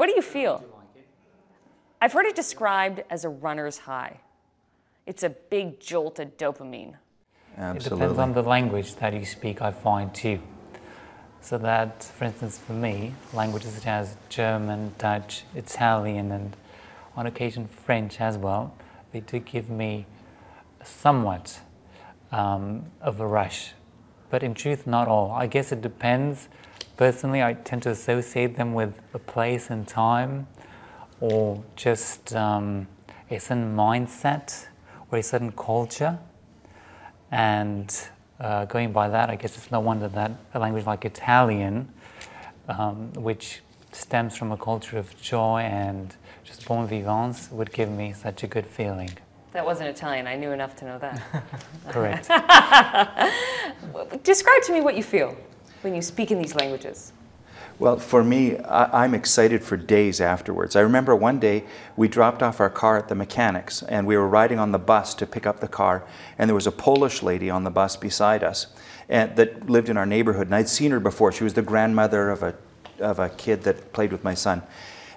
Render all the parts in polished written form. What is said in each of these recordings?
What do you feel? I've heard it described as a runner's high. It's a big jolt of dopamine. Absolutely. It depends on the language that you speak, I find, too. So that, for instance, for me, languages such as German, Dutch, Italian, and on occasion French as well, they do give me somewhat of a rush. But in truth, not all. I guess it depends. Personally, I tend to associate them with a place and time, or just a certain mindset, or a certain culture. And going by that, I guess it's no wonder that a language like Italian, which stems from a culture of joy and just bon vivance, would give me such a good feeling. That wasn't Italian. I knew enough to know that. Correct. Describe to me what you feel when you speak in these languages. Well, for me, I'm excited for days afterwards. I remember one day we dropped off our car at the mechanics and we were riding on the bus to pick up the car, and there was a Polish lady on the bus beside us and that lived in our neighborhood, and I'd seen her before. She was the grandmother of a kid that played with my son.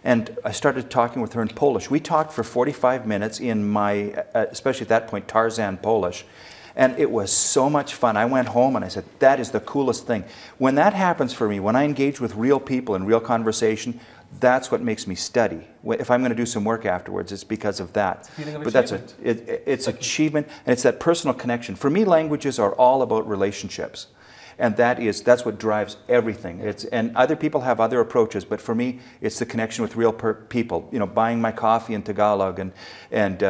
And I started talking with her in Polish. We talked for 45 minutes in my, especially at that point, Tarzan Polish. And it was so much fun. I went home and I said, that is the coolest thing. When that happens for me, when I engage with real people in real conversation, that's what makes me study. If I'm going to do some work afterwards, it's because of that. But that's it's achievement, and it's that personal connection. For me, languages are all about relationships. And that's what drives everything. And other people have other approaches, but for me, it's the connection with real people. You know, buying my coffee in Tagalog and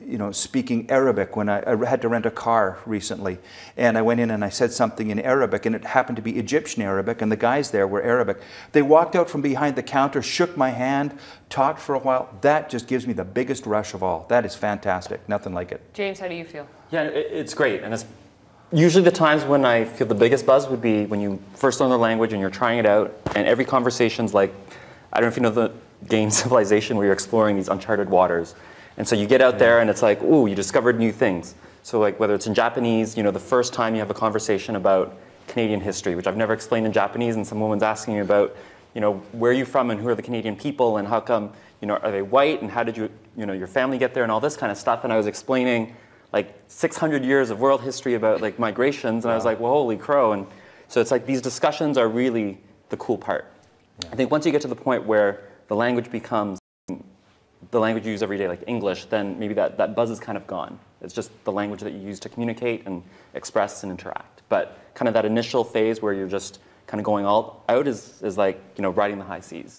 you know, speaking Arabic when I had to rent a car recently. And I went in and I said something in Arabic, and it happened to be Egyptian Arabic, and the guys there were Arabic. They walked out from behind the counter, shook my hand, talked for a while. That just gives me the biggest rush of all. That is fantastic. Nothing like it. James, how do you feel? Yeah, it's great. And it's usually the times when I feel the biggest buzz would be when you first learn the language and you're trying it out, and every conversation's like, I don't know if you know the game Civilization, where you're exploring these uncharted waters. And so you get out there and it's like, ooh, you discovered new things. So like whether it's in Japanese, you know, the first time you have a conversation about Canadian history, which I've never explained in Japanese, and some woman's asking you about, you know, where are you from and who are the Canadian people and how come, you know, are they white and how did you know, your family get there and all this kind of stuff. And I was explaining like 600 years of world history about like migrations, and I was like, well, holy crow. And so it's like these discussions are really the cool part. Yeah. I think once you get to the point where the language becomes the language you use every day, like English, then maybe that buzz is kind of gone. It's just the language that you use to communicate and express and interact. But kind of that initial phase where you're just kind of going all out is like, you know, riding the high seas.